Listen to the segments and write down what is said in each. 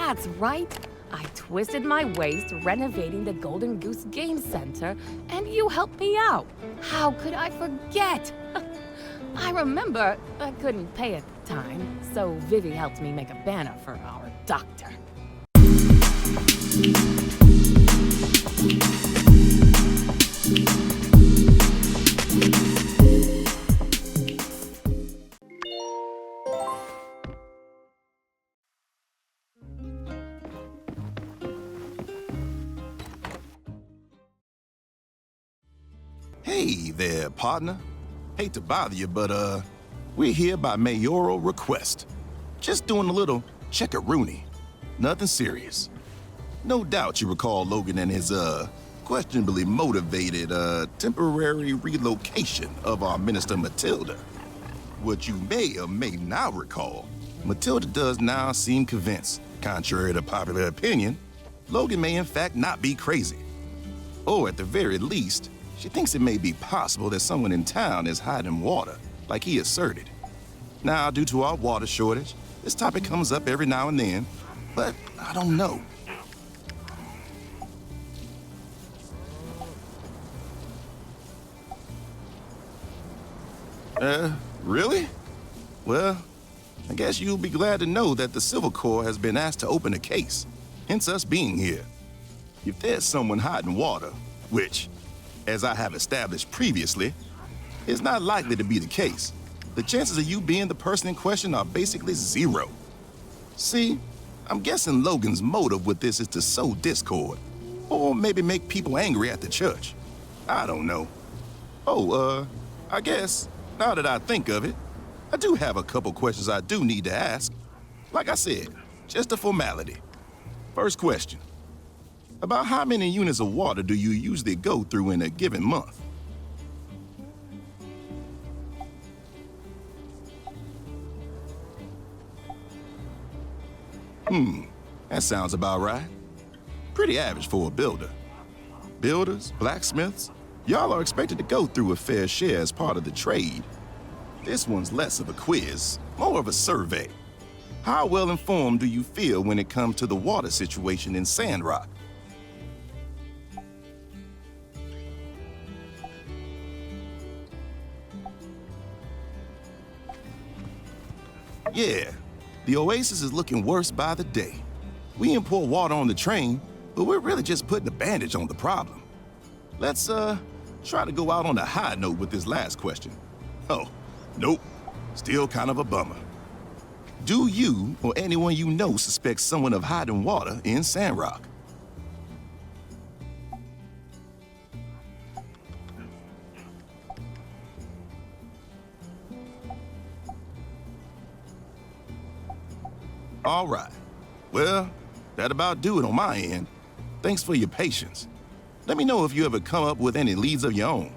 That's right. I twisted my waist renovating the Golden Goose Game Center, and you helped me out. How could I forget? I remember I couldn't pay at the time, so Vivi helped me make a banner for our doctor. Hey there, partner. Hate to bother you, but we're here by mayoral request. Just doing a little check-a-rooney. Nothing serious. No doubt you recall Logan and his questionably motivated temporary relocation of our Minister Matilda. What you may or may not recall, Matilda does now seem convinced, contrary to popular opinion, Logan may in fact not be crazy. Or at the very least, she thinks it may be possible that someone in town is hiding water, like he asserted. Now, due to our water shortage, this topic comes up every now and then, but I don't know. Really? Well, I guess you'll be glad to know that the Civil Corps has been asked to open a case, hence us being here. If there's someone hiding water, which, as I have established previously, is not likely to be the case, the chances of you being the person in question are basically zero. See, I'm guessing Logan's motive with this is to sow discord, or maybe make people angry at the church. I don't know. Oh, I guess, now that I think of it, I do have a couple questions I do need to ask. Like I said, just a formality. First question. About how many units of water do you usually go through in a given month? That sounds about right. Pretty average for a builder. Builders, blacksmiths, y'all are expected to go through a fair share as part of the trade. This one's less of a quiz, more of a survey. How well informed do you feel when it comes to the water situation in Sandrock? Yeah, the Oasis is looking worse by the day. We import water on the train, but we're really just putting a bandage on the problem. Let's, try to go out on a high note with this last question. Oh, nope, still kind of a bummer. Do you or anyone you know suspect someone of hiding water in Sandrock? All right. Well, that about do it on my end. Thanks for your patience. Let me know if you ever come up with any leads of your own.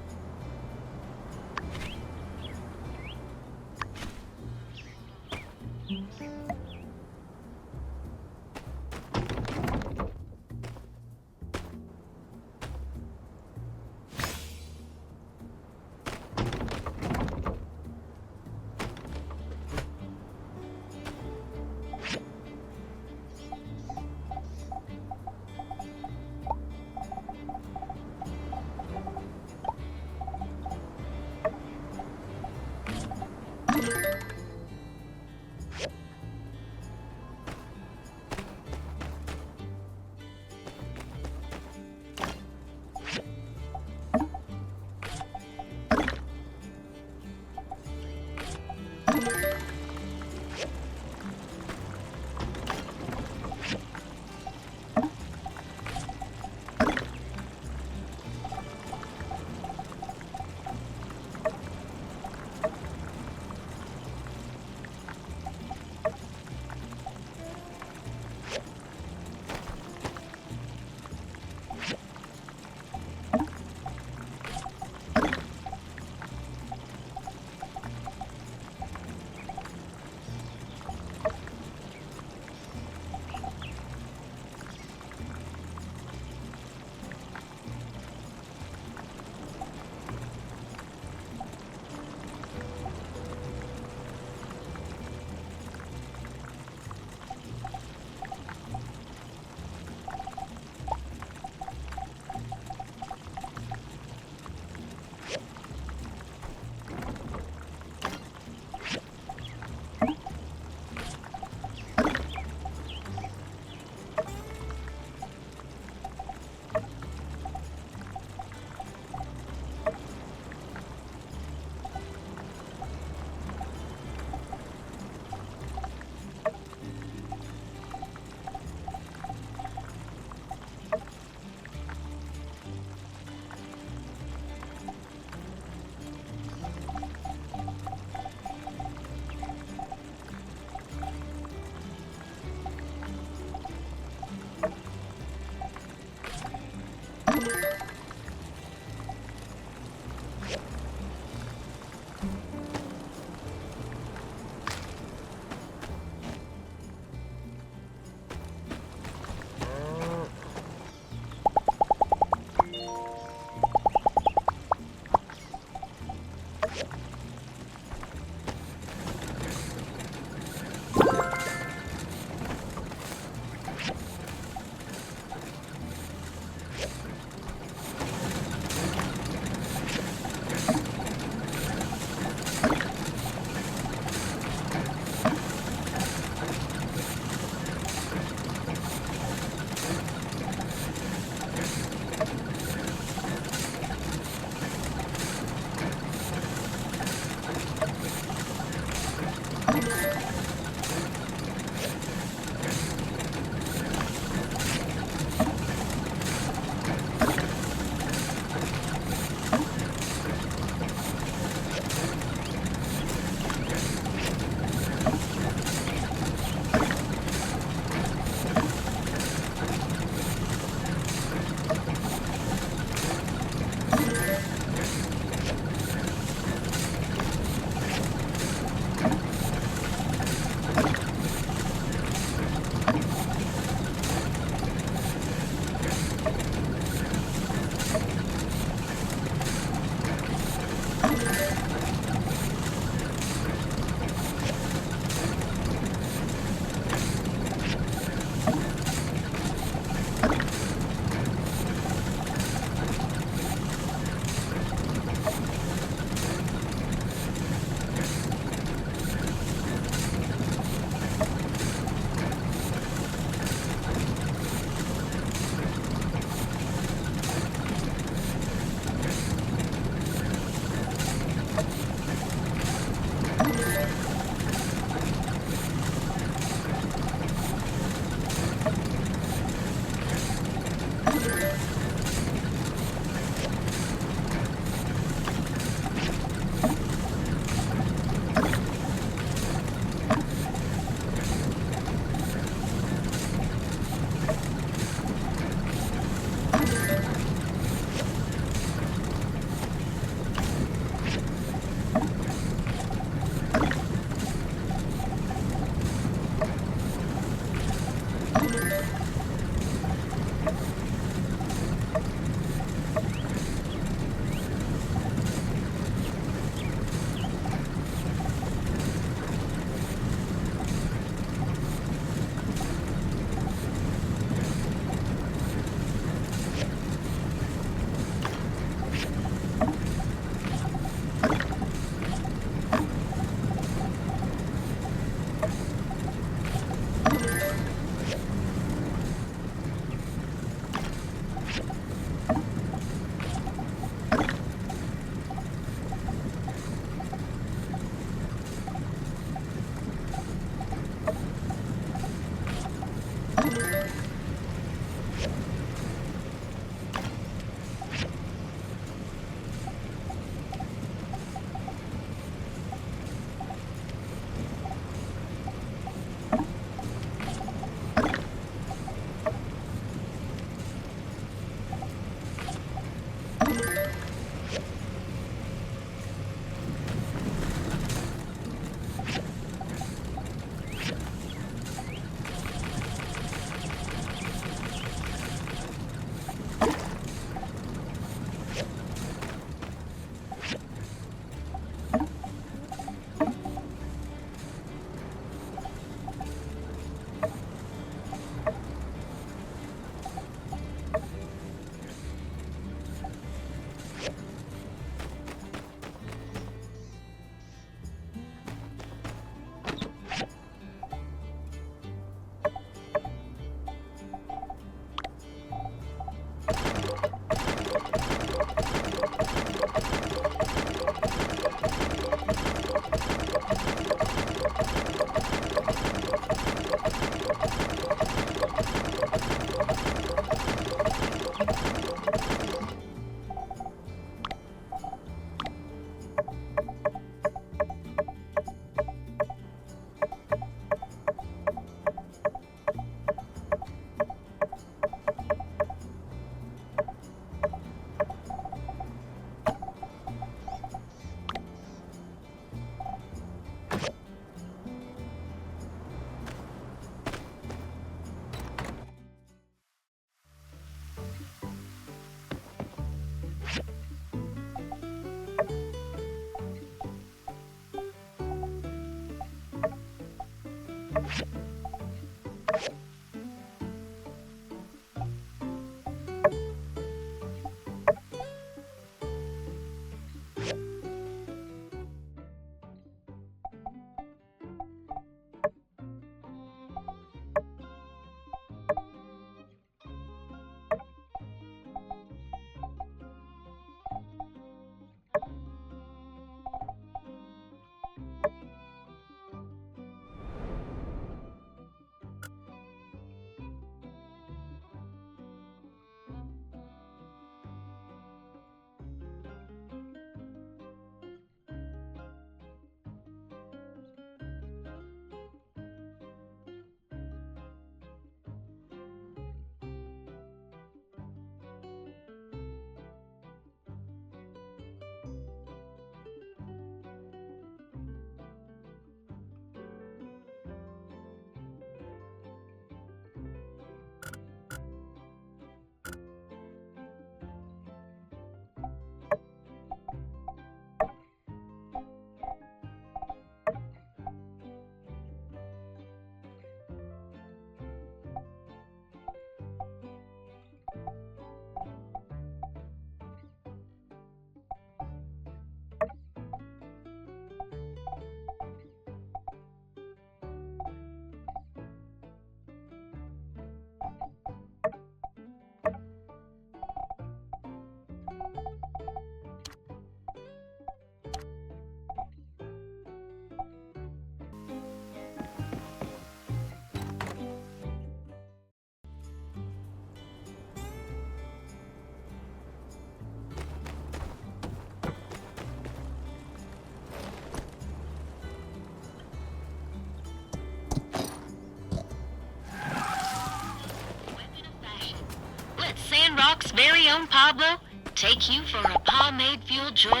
Sandrock's very own Pablo take you for a pomade-fueled joy.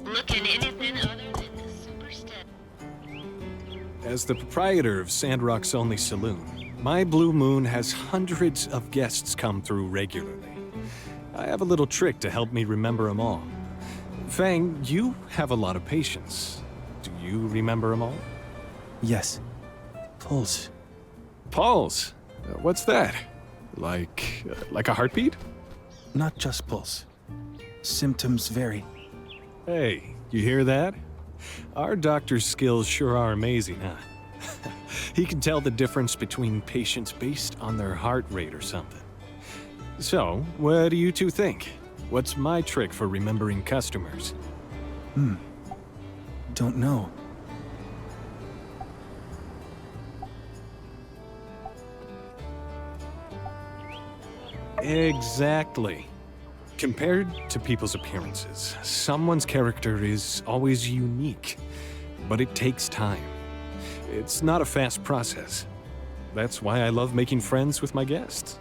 Looking anything other than the super step. As the proprietor of Sandrock's only saloon, my Blue Moon has hundreds of guests come through regularly. I have a little trick to help me remember them all. Fang, you have a lot of patience. Do you remember them all? Yes. Pulse. Pulse? What's that? Like a heartbeat? Not just pulse. Symptoms vary. Hey, you hear that? Our doctor's skills sure are amazing, huh? He can tell the difference between patients based on their heart rate or something. So, what do you two think? What's my trick for remembering customers? Don't know. Exactly. Compared to people's appearances, someone's character is always unique, but it takes time. It's not a fast process. That's why I love making friends with my guests.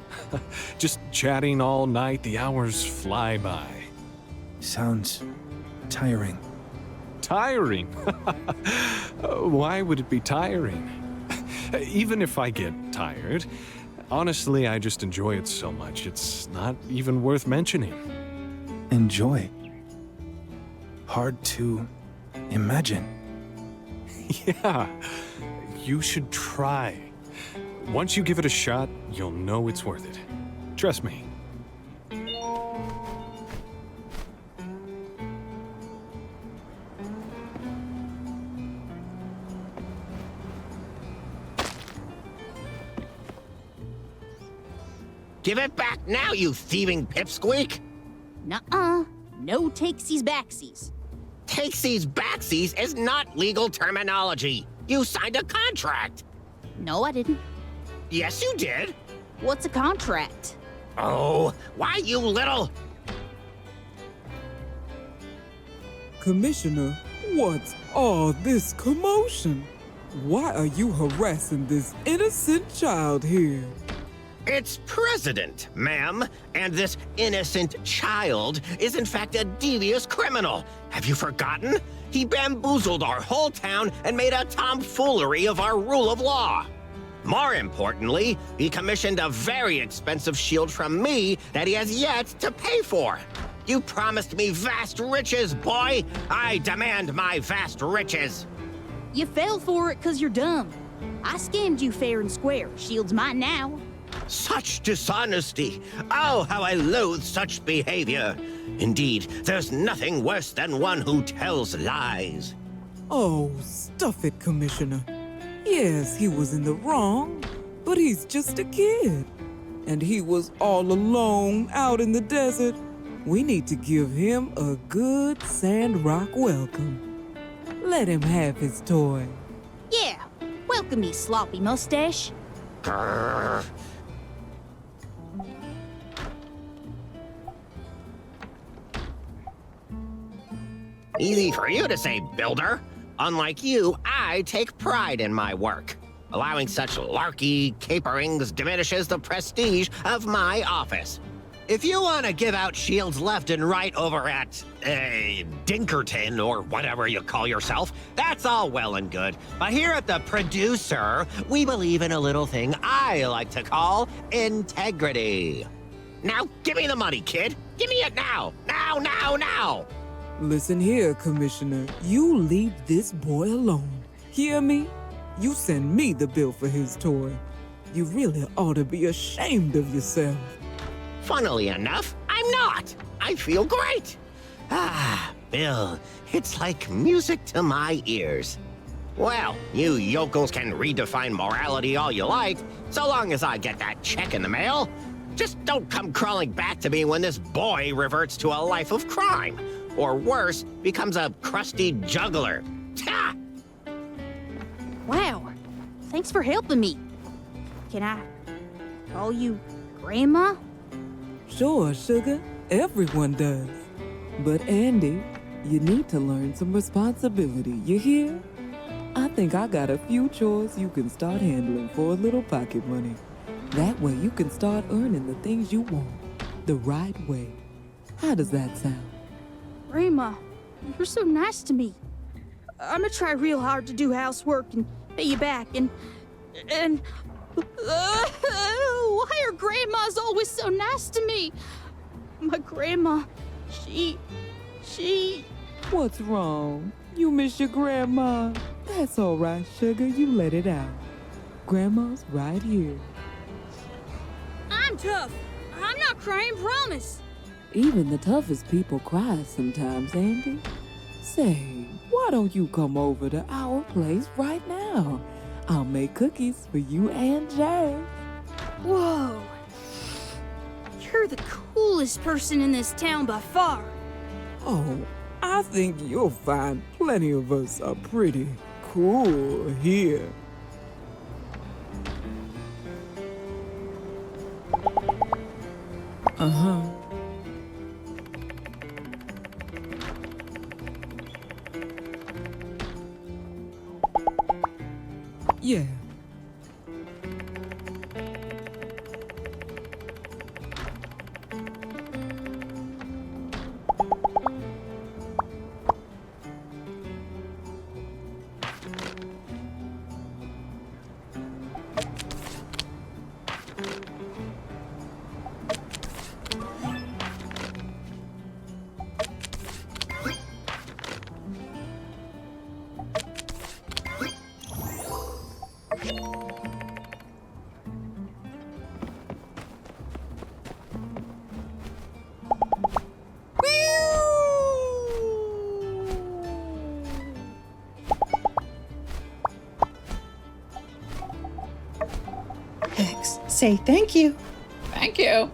Just chatting all night, the hours fly by. Sounds tiring. Tiring? Why would it be tiring? Even if I get tired, honestly, I just enjoy it so much, it's not even worth mentioning. Enjoy. Hard to imagine. Yeah, you should try. Once you give it a shot, you'll know it's worth it. Trust me. Give it back now, you thieving pipsqueak! Nuh-uh. No takesies backsies. Takesies backsies is not legal terminology. You signed a contract. No, I didn't. Yes, you did. What's a contract? Oh, why you little... Commissioner, what's all this commotion? Why are you harassing this innocent child here? It's President, ma'am, and this innocent child is in fact a devious criminal. Have you forgotten? He bamboozled our whole town and made a tomfoolery of our rule of law. More importantly, he commissioned a very expensive shield from me that he has yet to pay for. You promised me vast riches, boy! I demand my vast riches! You fell for it 'cause you're dumb. I scammed you fair and square. Shield's mine now. Such dishonesty! Oh, how I loathe such behavior! Indeed, there's nothing worse than one who tells lies. Oh, stuff it, Commissioner. Yes, he was in the wrong, but he's just a kid. And he was all alone out in the desert. We need to give him a good Sandrock welcome. Let him have his toy. Yeah. Welcome me, sloppy mustache. Grrr. Easy for you to say, builder. Unlike you, I take pride in my work. Allowing such larky caperings diminishes the prestige of my office. If you want to give out shields left and right over at, Dinkerton, or whatever you call yourself, that's all well and good. But here at the producer, we believe in a little thing I like to call integrity. Now, give me the money, kid. Give me it now. Now, now, now. Listen here, Commissioner. You leave this boy alone. Hear me? You send me the bill for his toy. You really ought to be ashamed of yourself. Funnily enough, I'm not. I feel great. Ah, Bill, it's like music to my ears. Well, you yokels can redefine morality all you like, so long as I get that check in the mail. Just don't come crawling back to me when this boy reverts to a life of crime. Or worse, becomes a crusty juggler. Ta! Wow. Thanks for helping me. Can I call you Grandma? Sure, sugar. Everyone does. But Andy, you need to learn some responsibility, you hear? I think I got a few chores you can start handling for a little pocket money. That way you can start earning the things you want, the right way. How does that sound? Grandma, you're so nice to me. I'm gonna try real hard to do housework and pay you back and... why are grandmas always so nice to me? My grandma, she... What's wrong? You miss your grandma? That's all right, sugar. You let it out. Grandma's right here. I'm tough. I'm not crying, promise. Even the toughest people cry sometimes, Andy. Say, why don't you come over to our place right now? I'll make cookies for you and Jazz. Whoa. You're the coolest person in this town by far. Oh, I think you'll find plenty of us are pretty cool here. Uh-huh. Yeah. X, say thank you. Thank you.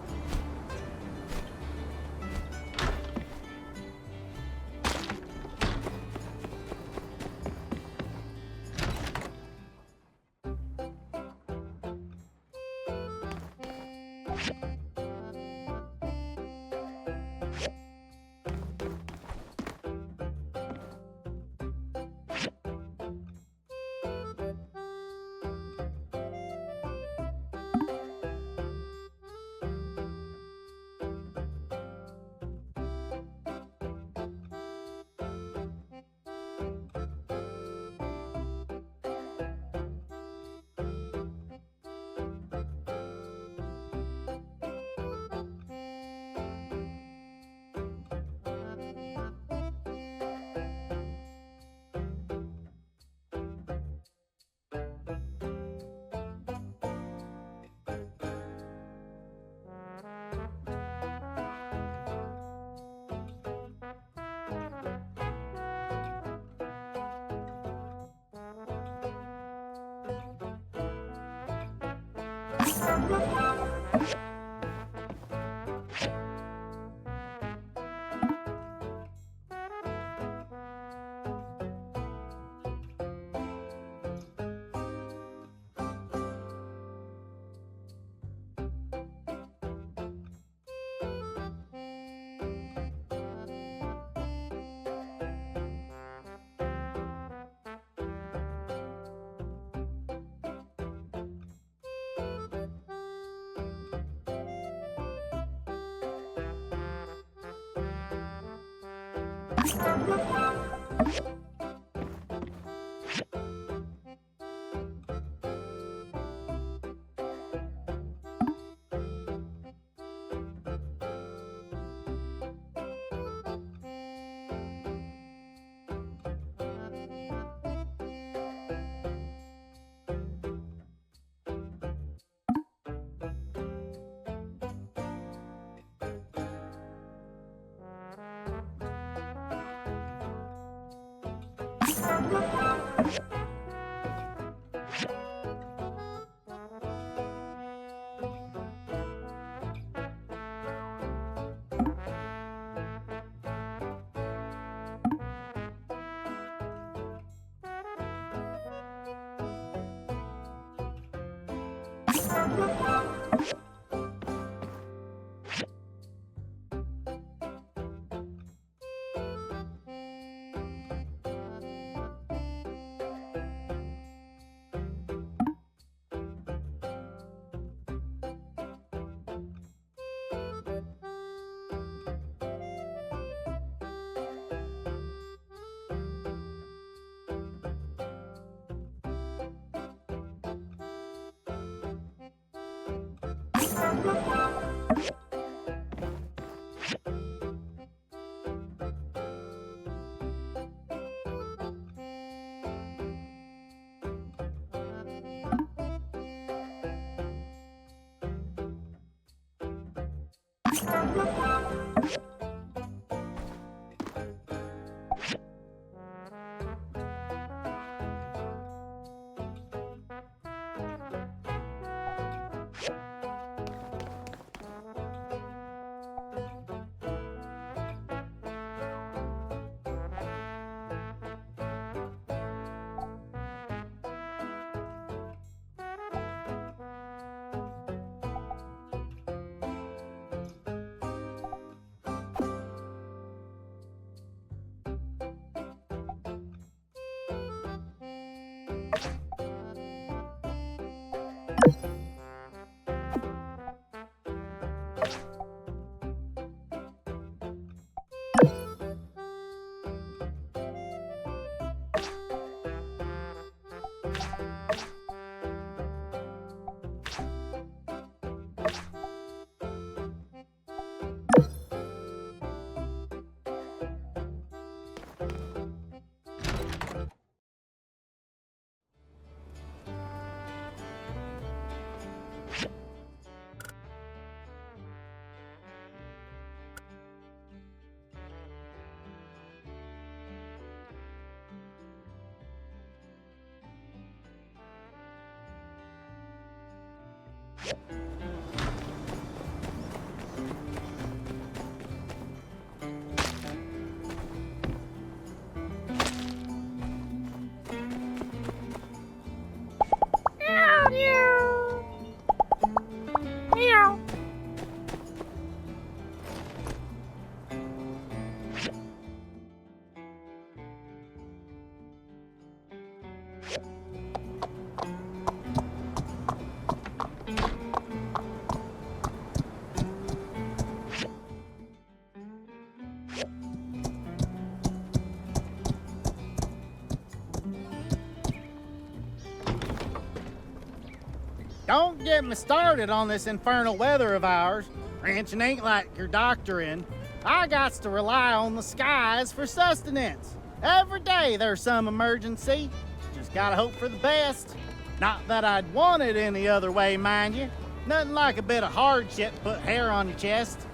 Don't get me started on this infernal weather of ours. Ranching ain't like your doctoring. I got to rely on the skies for sustenance. Every day there's some emergency. Just gotta hope for the best. Not that I'd want it any other way, mind you. Nothing like a bit of hardship to put hair on your chest.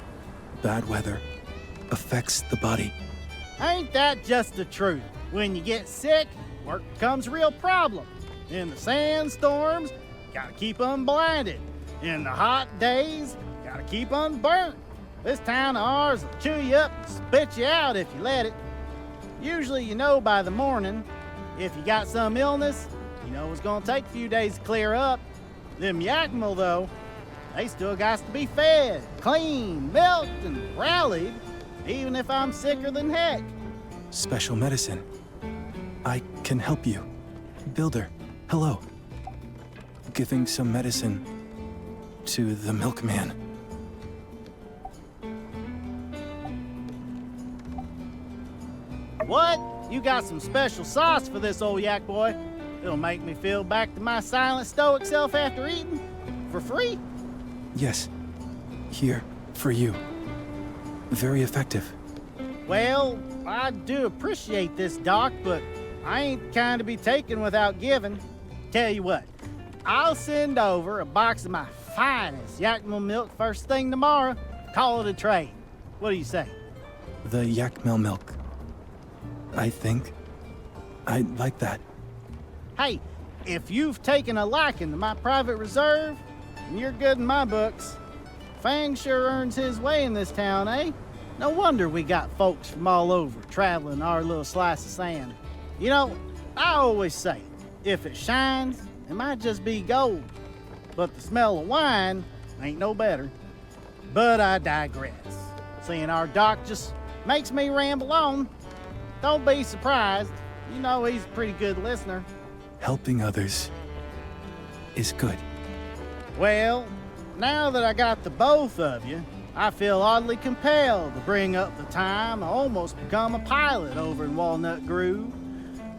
Bad weather affects the body. Ain't that just the truth? When you get sick, work becomes a real problem. In the sandstorms, gotta keep unblinded. In the hot days, gotta keep unburnt. This town of ours will chew you up and spit you out if you let it. Usually you know by the morning. If you got some illness, you know it's gonna take a few days to clear up. Them Yakima, though, they still got to be fed, cleaned, milked, and rallied, even if I'm sicker than heck. Special medicine. I can help you. Builder, hello. Giving some medicine to the milkman. What? You got some special sauce for this old yak boy? It'll make me feel back to my silent stoic self after eating? For free? Yes. Here, for you. Very effective. Well, I do appreciate this, Doc, but I ain't the kind to be taken without giving. Tell you what, I'll send over a box of my finest Yakima milk first thing tomorrow. Call it a trade. What do you say? The Yakmel milk. I think I'd like that. Hey, if you've taken a liking to my private reserve, then you're good in my books. Fang sure earns his way in this town, eh? No wonder we got folks from all over traveling our little slice of sand. You know, I always say, if it shines, it might just be gold. but the smell of wine ain't no better. But I digress. Seeing our doc just makes me ramble on. Don't be surprised. You know he's a pretty good listener. Helping others is good. Well, now that I got the both of you, I feel oddly compelled to bring up the time I almost become a pilot over in Walnut Grove,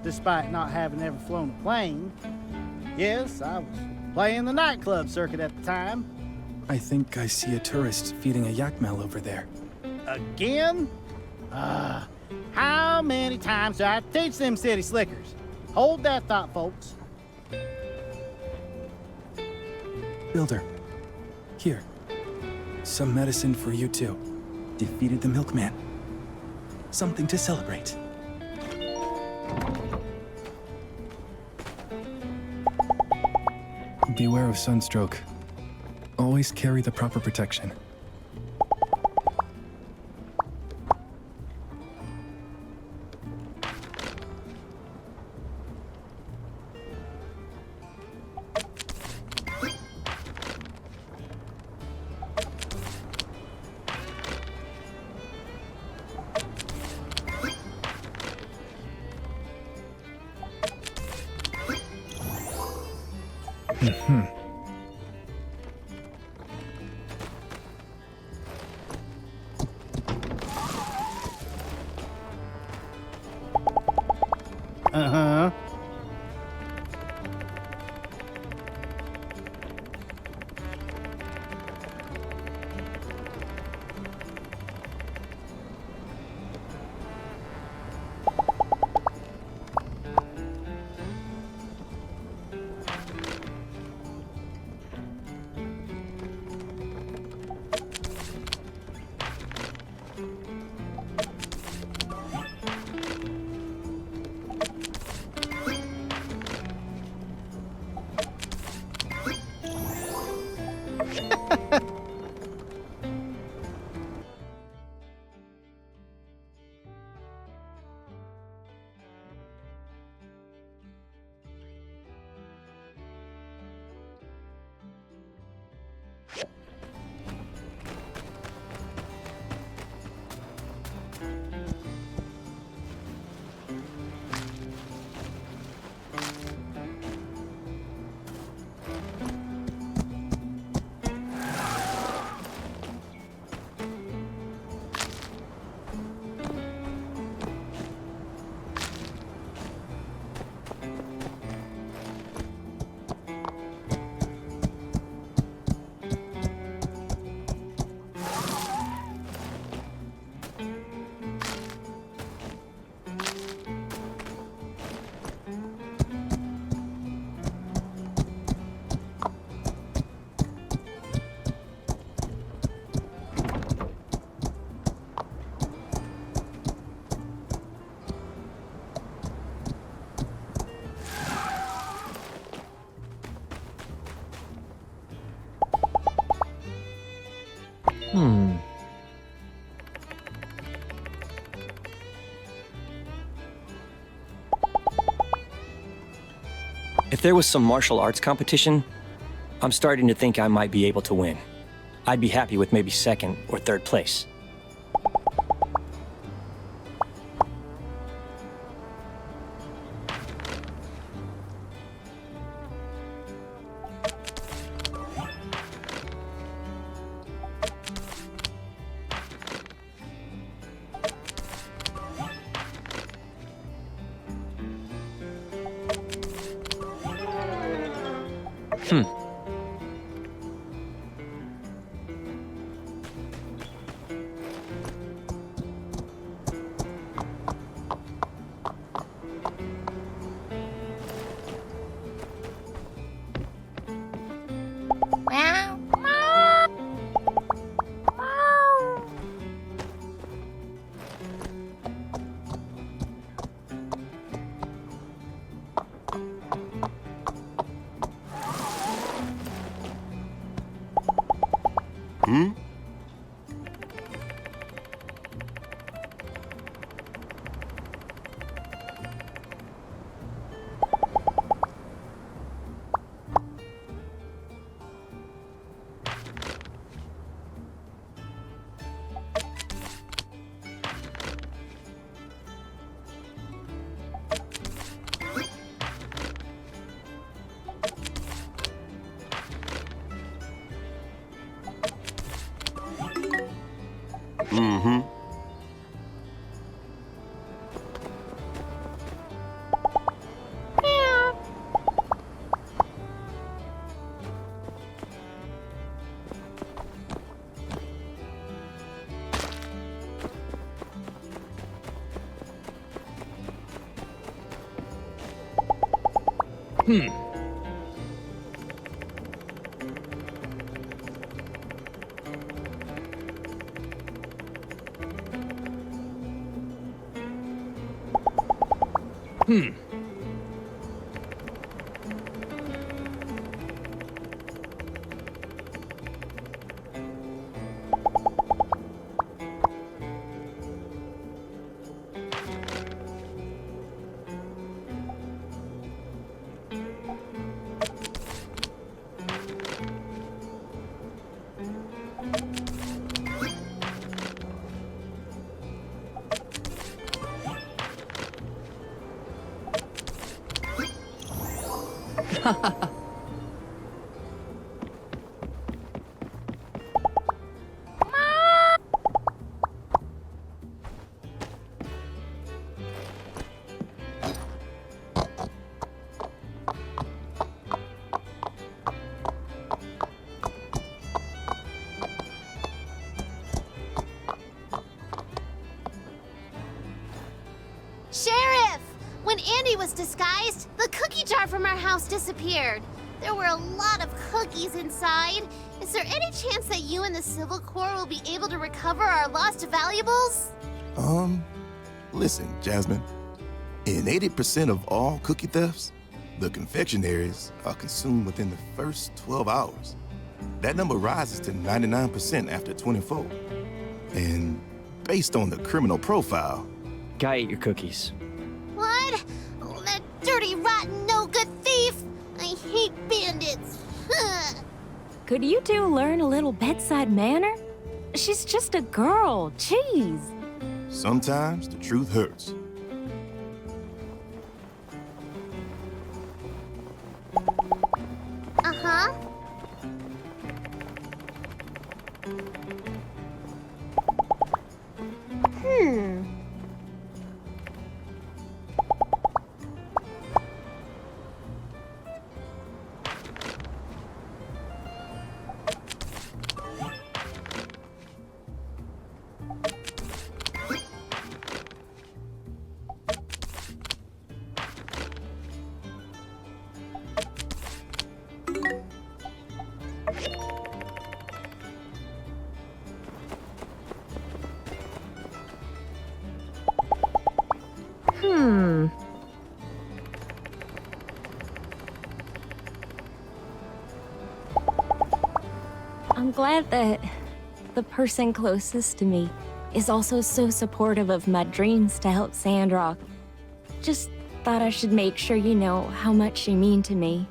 despite not having ever flown a plane. Yes, I was playing the nightclub circuit at the time. I think I see a tourist feeding a yakmel over there. Again? How many times do I teach them city slickers? Hold that thought, folks. Builder, here. Some medicine for you too. Defeated the milkman. Something to celebrate. Beware of sunstroke. Always carry the proper protection. Uh-huh. If there was some martial arts competition, I'm starting to think I might be able to win. I'd be happy with maybe second or third place. Sheriff! When Andy was disguised, the cookie jar from our house disappeared. There were a lot of cookies inside. Is there any chance that you and the Civil Corps will be able to recover our lost valuables? Listen, Jasmine. In 80% of all cookie thefts, the confectionaries are consumed within the first 12 hours. That number rises to 99% after 24. And based on the criminal profile... Guy ate your cookies. What? Oh, that dirty, rotten, no-good thief! I hate bandits. Could you two learn a little bedside manner? She's just a girl. Jeez. Sometimes the truth hurts. Uh-huh. I'm glad that the person closest to me is also so supportive of my dreams to help Sandrock. Just thought I should make sure you know how much you mean to me.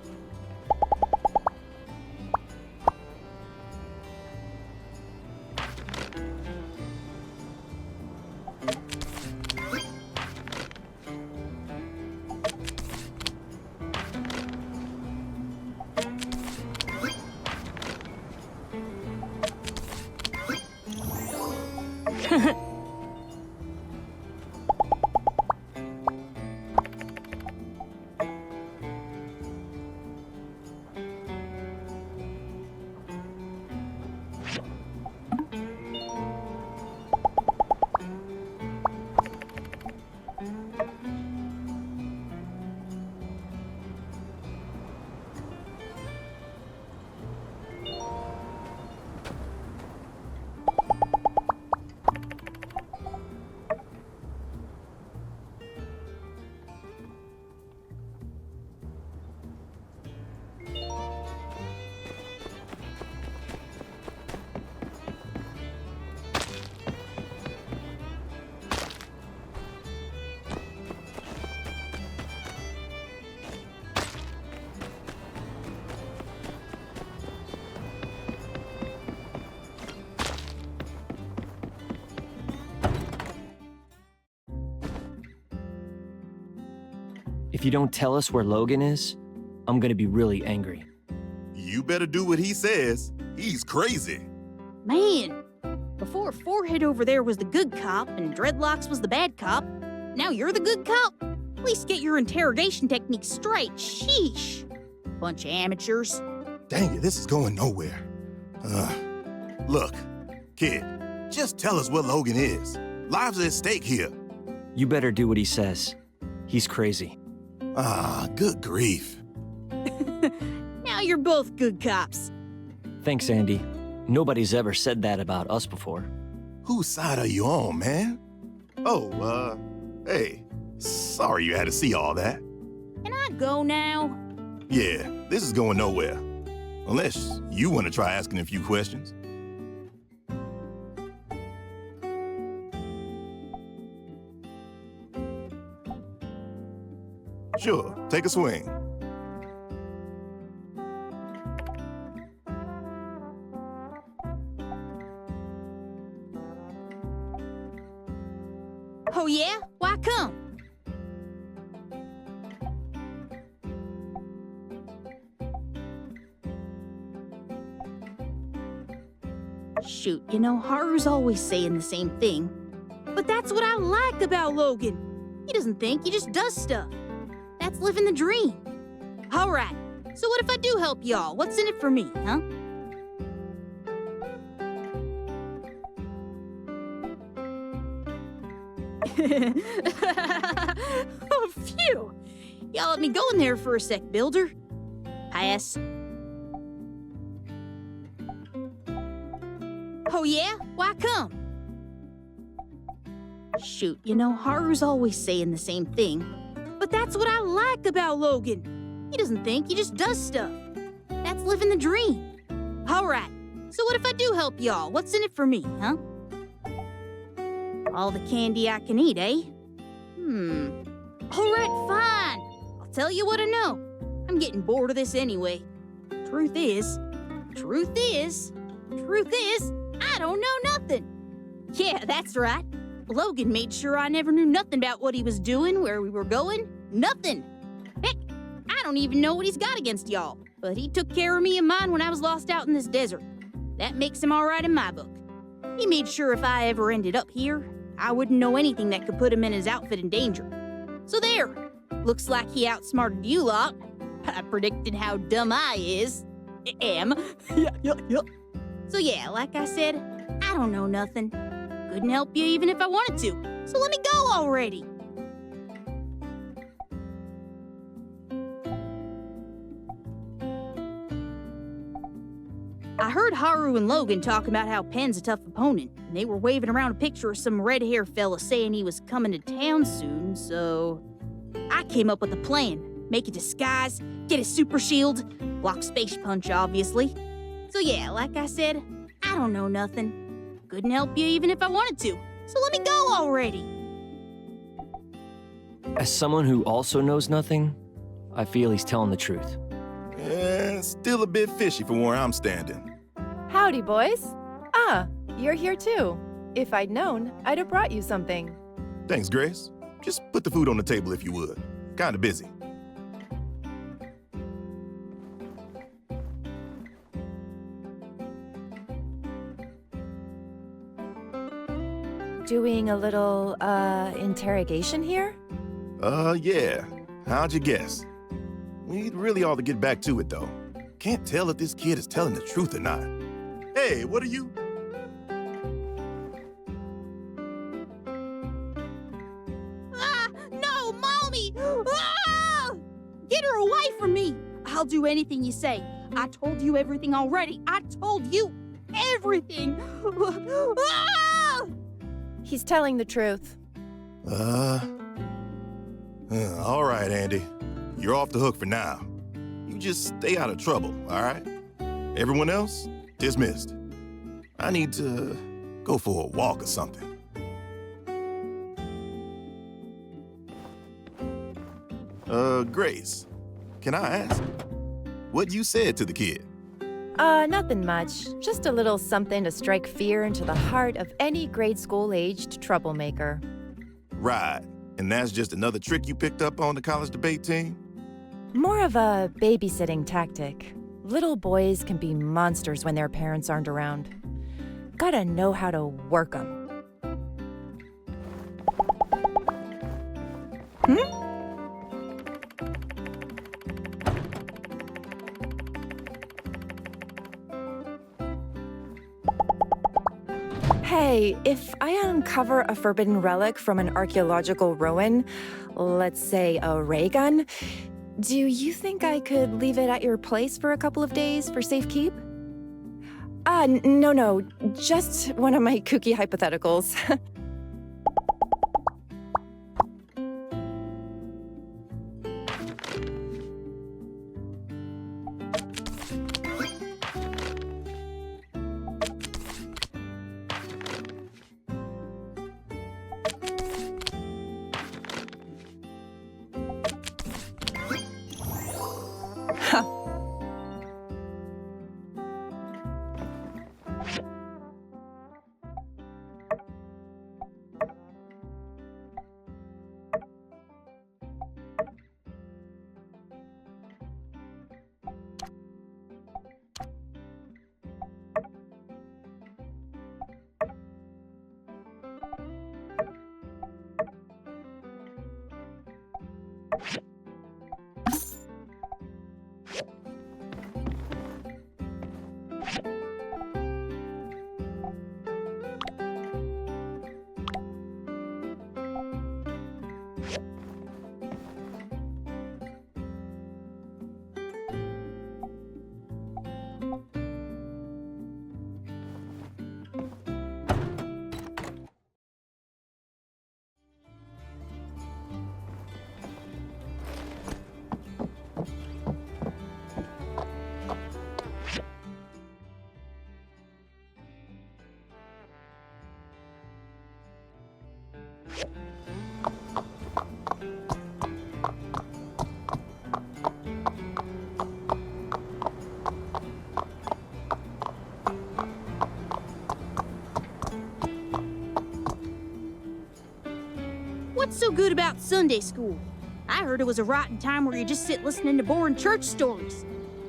If you don't tell us where Logan is, I'm gonna be really angry. You better do what he says. He's crazy. Man, before Forehead over there was the good cop and Dreadlocks was the bad cop, now you're the good cop? At least get your interrogation techniques straight. Sheesh. Bunch of amateurs. Dang it, this is going nowhere. Look, kid, just tell us where Logan is. Lives are at stake here. You better do what he says. He's crazy. Ah, good grief. Now you're both good cops. Thanks, Andy. Nobody's ever said that about us before. Whose side are you on, man? Oh, hey. Sorry you had to see all that. Can I go now? Yeah, this is going nowhere. Unless you want to try asking a few questions. Sure, take a swing. Oh yeah? Why come? Shoot, you know, Haru's always saying the same thing. But that's what I like about Logan. He doesn't think, he just does stuff. That's living the dream. All right, so what if I do help y'all? What's in it for me, huh? Oh, phew! Y'all let me go in there for a sec, Builder. Pass. Oh yeah? Why come? Shoot, you know, Haru's always saying the same thing. But that's what I like about Logan. He doesn't think, he just does stuff. That's living the dream. All right, so what if I do help y'all? What's in it for me, huh? All the candy I can eat, eh? All right, fine. I'll tell you what I know. I'm getting bored of this anyway. Truth is, I don't know nothing. Yeah, that's right. Logan made sure I never knew nothing about what he was doing, where we were going. Nothing. Heck, I don't even know what he's got against y'all. But he took care of me and mine when I was lost out in this desert. That makes him all right in my book. He made sure if I ever ended up here, I wouldn't know anything that could put him and his outfit in danger. So there. Looks like he outsmarted you lot. I predicted how dumb I am. So yeah, like I said, I don't know nothing. Couldn't help you even if I wanted to. So let me go already. I heard Haru and Logan talk about how Pen's a tough opponent, and they were waving around a picture of some red-haired fella saying he was coming to town soon, so I came up with a plan. Make a disguise, get a super shield, block Space Punch, obviously. So yeah, like I said, I don't know nothing. Couldn't help you even if I wanted to, so let me go already. As someone who also knows nothing, I feel he's telling the truth. Still a bit fishy from where I'm standing. Howdy, boys. Ah, you're here too. If I'd known, I'd have brought you something. Thanks, Grace. Just put the food on the table if you would. Kinda busy. Doing a little, interrogation here? Yeah. How'd you guess? We'd really ought to get back to it, though. Can't tell if this kid is telling the truth or not. Hey, what are you? No, Mommy! Ah! Get her away from me! I'll do anything you say. I told you everything already. I told you everything! Ah! He's telling the truth. All right, Andy. You're off the hook for now. You just stay out of trouble, all right? Everyone else, dismissed. I need to go for a walk or something. Grace, can I ask what you said to the kid? Nothing much. Just a little something to strike fear into the heart of any grade school-aged troublemaker. Right. And that's just another trick you picked up on the college debate team? More of a babysitting tactic. Little boys can be monsters when their parents aren't around. Gotta know how to work them. Hey, if I uncover a forbidden relic from an archaeological ruin, let's say a ray gun, Do you think I could leave it at your place for a couple of days for safekeep? No, just one of my kooky hypotheticals. What's so good about Sunday school? I heard it was a rotten time where you just sit listening to boring church stories.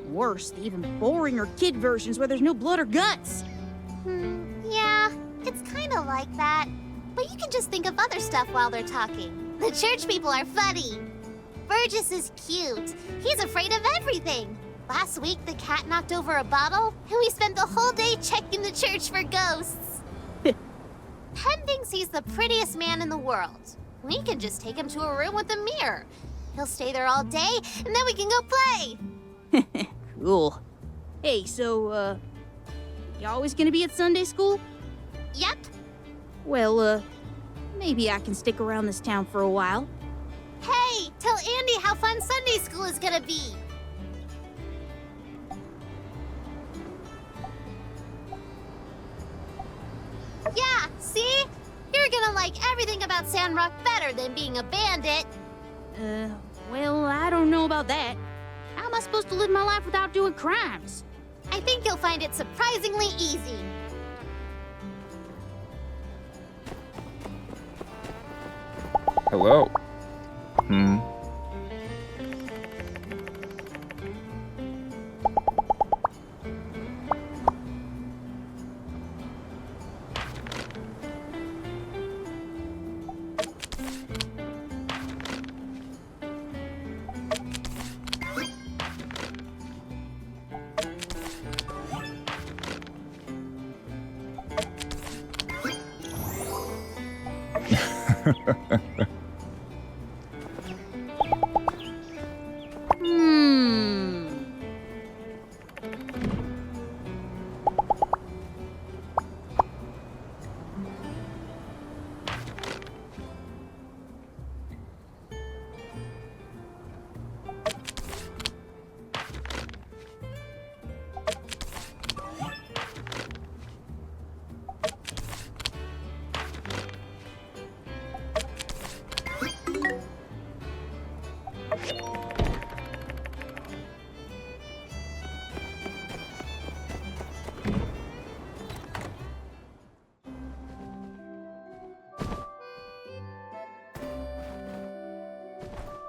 Worse, the even boringer kid versions where there's no blood or guts. Yeah, it's kind of like that. But you can just think of other stuff while they're talking. The church people are funny. Burgess is cute. He's afraid of everything. Last week, the cat knocked over a bottle, and we spent the whole day checking the church for ghosts. Penn thinks he's the prettiest man in the world. We can just take him to a room with a mirror. He'll stay there all day, and then we can go play. Cool. Hey, so, you always gonna be at Sunday school? Yep. Well, maybe I can stick around this town for a while. Hey, tell Andy how fun Sunday school is gonna be. Yeah, see? You're gonna like everything about Sandrock better than being a bandit. Well, I don't know about that. How am I supposed to live my life without doing crimes? I think you'll find it surprisingly easy. Hello.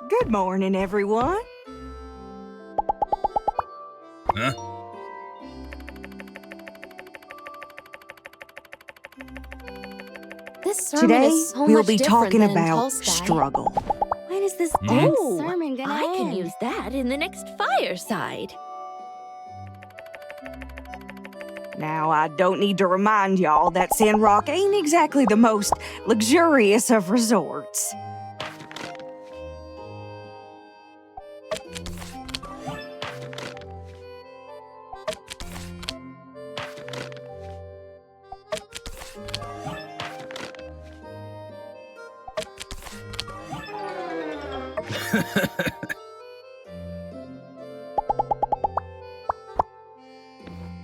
Good morning, everyone. Huh? This sermon Today, is so we'll much be different talking than about Tulsa. struggle. When is this sermon gonna I can use that in the next fireside. Now, I don't need to remind y'all that Sandrock ain't exactly the most luxurious of resorts.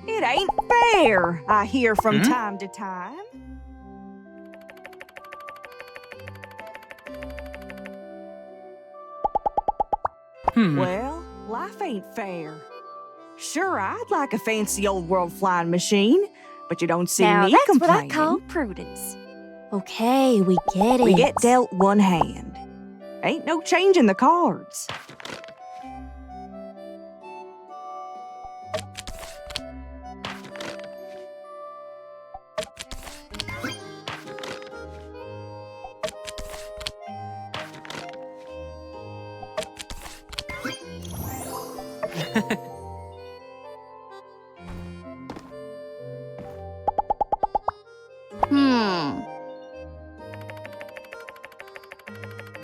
It ain't fair, I hear from time to time. Well, life ain't fair. Sure, I'd like a fancy old world flying machine, but you don't see Now me that's complaining. what I call prudence. Okay, we get it. We get dealt one hand. Ain't no changing the cards.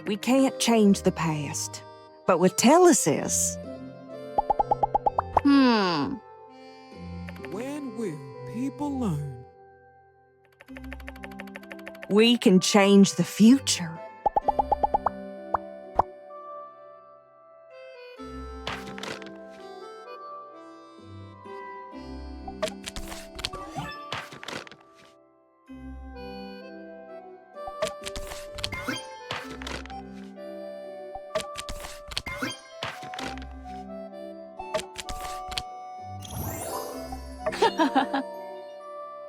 We can't change the past, but with telesis. When will people learn? We can change the future.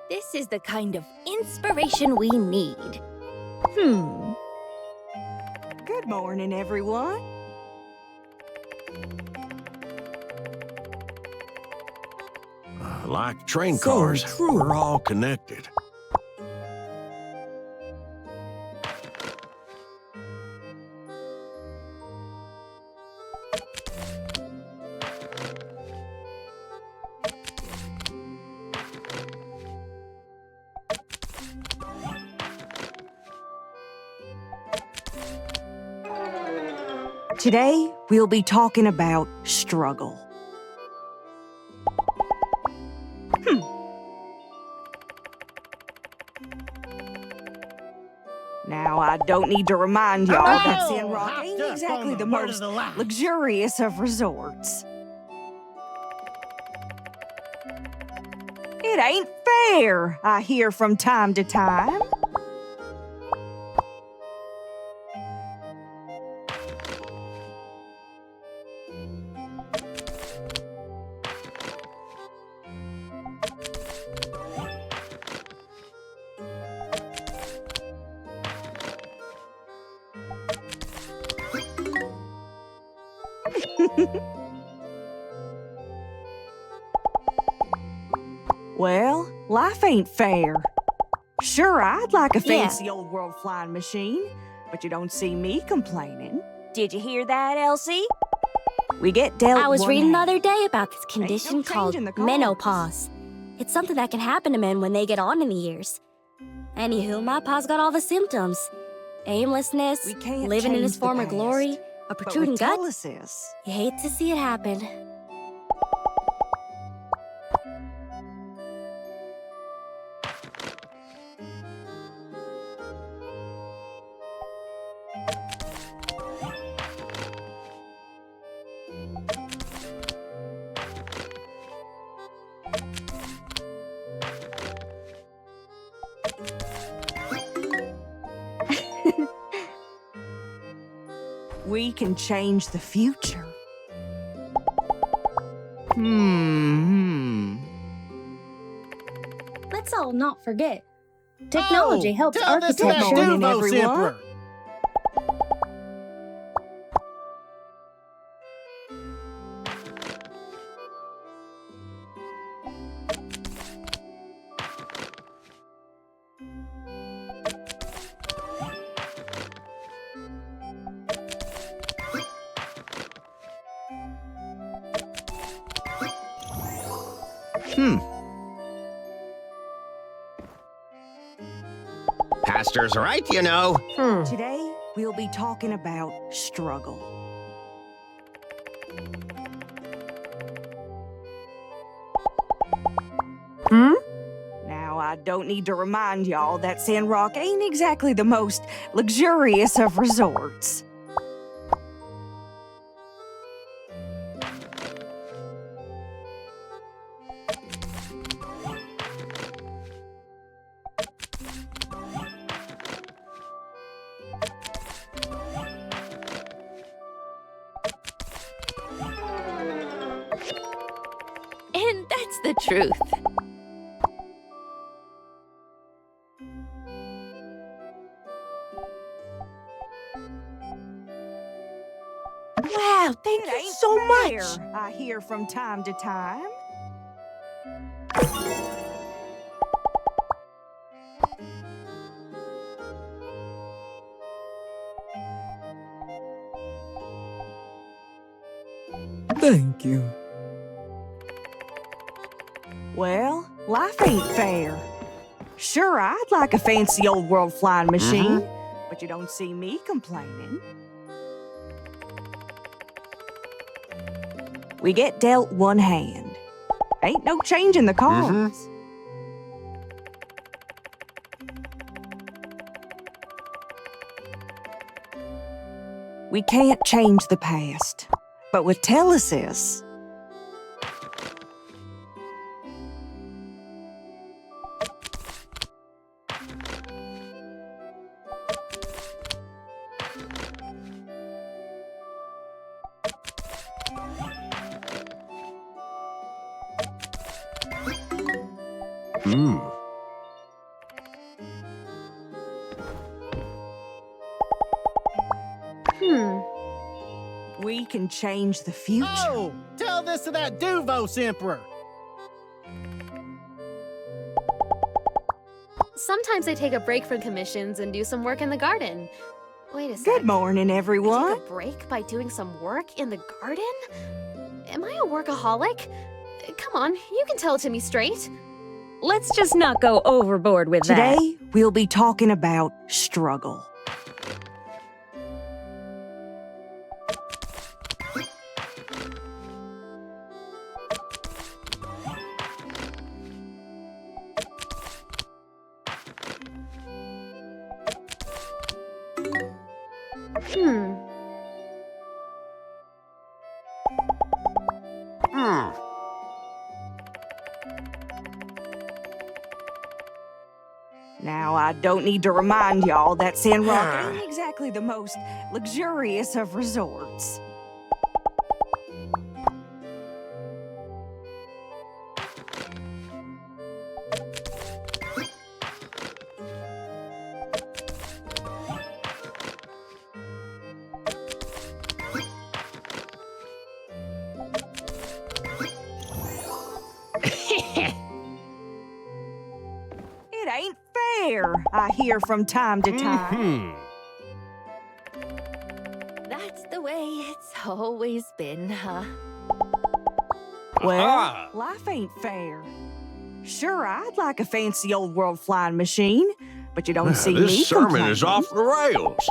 This is the kind of inspiration we need. Good morning, everyone. Like train So cars, true. we're all connected. Today, we'll be talking about struggle. Now, I don't need to remind y'all that Sandrock ain't exactly the most luxurious of resorts. It ain't fair, I hear from time to time. Well, life ain't fair. Sure, I'd like a fancy old world flying machine, but you don't see me complaining. Did you hear that, Elsie? We get dealt I was one reading the hand. other day about this condition no called changing the cards. menopause. It's something that can happen to men when they get on in the years. Anywho, my pa's got all the symptoms. Aimlessness, We can't living in change his the former past, glory, a but protruding with gut. telesis, You hate to see it happen. we can change the future. Let's all not forget. Technology helps tell this to that architecture. Duvos Morning, everyone. Emperor. Pastor's right, you know. Today, we'll be talking about struggle. Now, I don't need to remind y'all that Sandrock ain't exactly the most luxurious of resorts. It's the truth. Wow, thank you ain't so fair, much. I hear from time to time. Thank you. Well, life ain't fair. Sure, I'd like a fancy old world flying machine, but you don't see me complaining. We get dealt one hand. Ain't no changing the cards. We can't change the past, but with telesis, we can change the future. Oh, tell this to that Duvos Emperor. Sometimes I take a break from commissions and do some work in the garden. Wait a sec. Good morning, everyone. Take a break by doing some work in the garden? Am I a workaholic? Come on, you can tell it to me straight. Let's just not go overboard with that. Today, we'll be talking about struggle. Now, I don't need to remind y'all that Sandrock ain't exactly the most luxurious of resorts. It ain't fair, I hear from time to time. That's the way it's always been, huh? Well, life ain't fair. Sure, I'd like a fancy old world flying machine, but you don't see me This sermon is complaining. off the rails.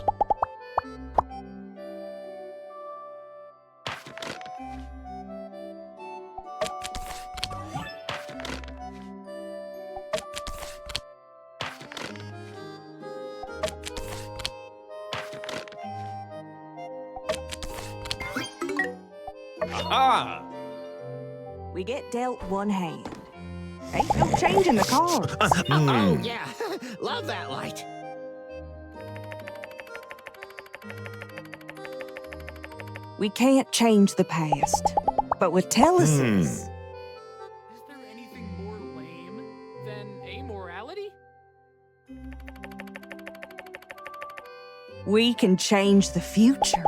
We get dealt one hand. Ain't no changing the cards. Oh, yeah. Love that light. We can't change the past, but with telesis, Is there anything more lame than amorality? we can change the future.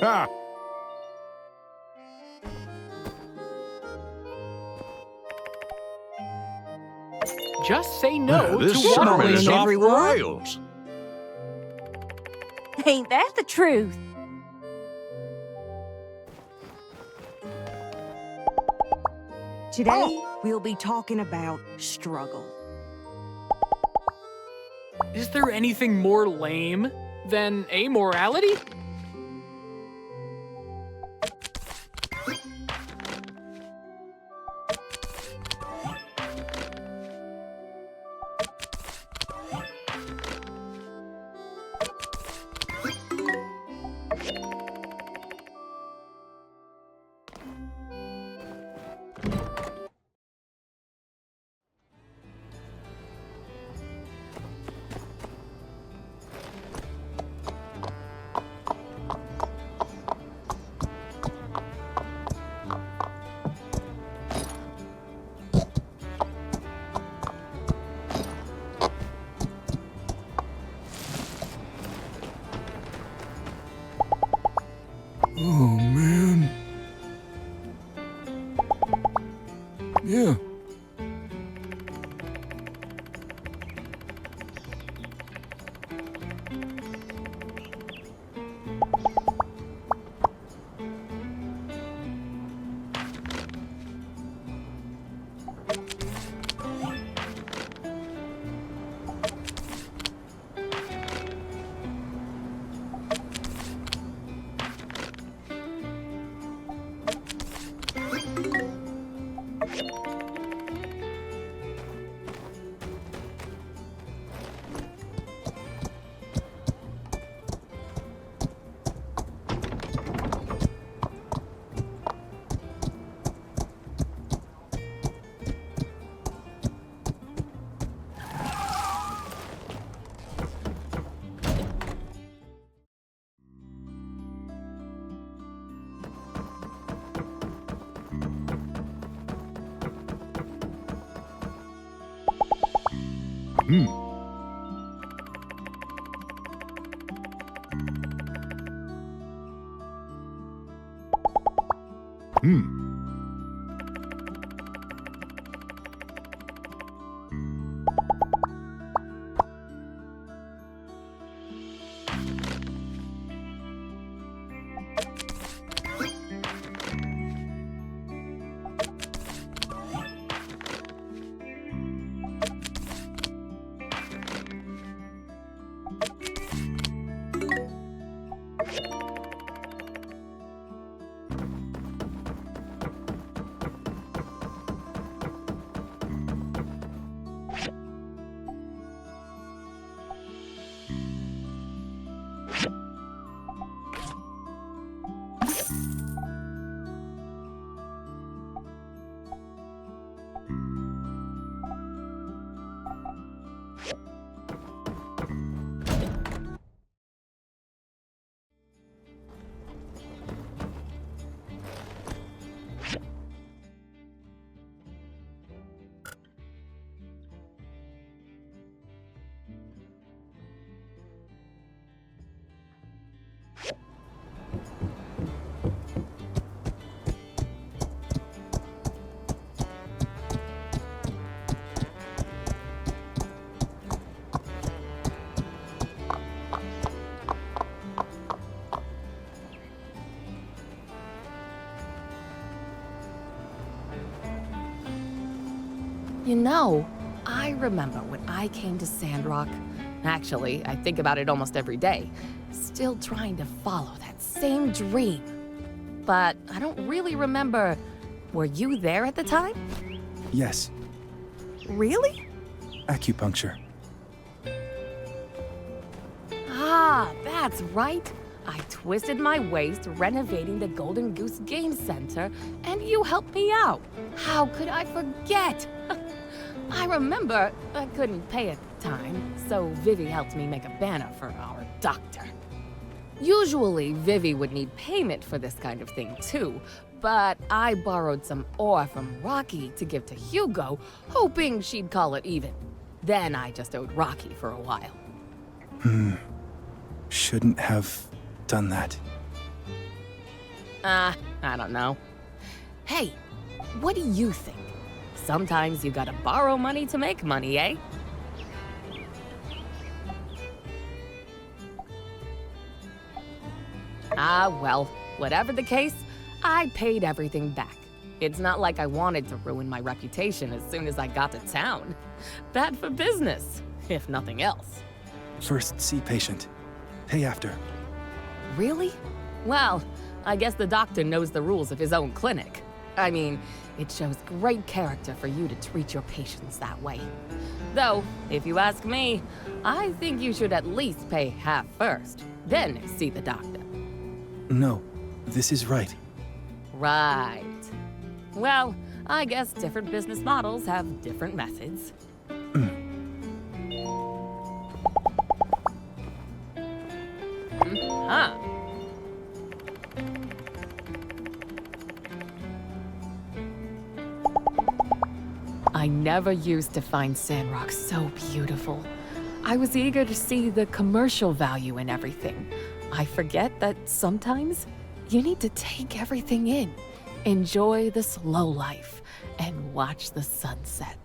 Ah. Just say no This to sermon waffling. is off the everyone. rails. Ain't that the truth? Today, we'll be talking about struggle. Is there anything more lame than amorality? Oh, man. Yeah. You know, I remember when I came to Sandrock. Actually, I think about it almost every day. Still trying to follow that same dream. But I don't really remember. Were you there at the time? Yes. Really? Acupuncture. Ah, that's right. I twisted my waist renovating the Golden Goose Game Center, and you helped me out. How could I forget? I remember I couldn't pay at the time, so Vivi helped me make a banner for our doctor. Usually, Vivi would need payment for this kind of thing too, but I borrowed some ore from Rocky to give to Hugo, hoping she'd call it even. Then I just owed Rocky for a while. Shouldn't have done that. I don't know. Hey, what do you think? Sometimes you gotta borrow money to make money, eh? Ah, well, whatever the case, I paid everything back. It's not like I wanted to ruin my reputation as soon as I got to town. Bad for business, if nothing else. First, see patient. Pay after. Really? Well, I guess the doctor knows the rules of his own clinic. I mean, it shows great character for you to treat your patients that way. Though, if you ask me, I think you should at least pay half first, then see the doctor. No, this is right. Right. Well, I guess different business models have different methods. Huh. I never used to find Sandrock so beautiful. I was eager to see the commercial value in everything. I forget that sometimes You need to take everything in, enjoy the slow life, and watch the sunset.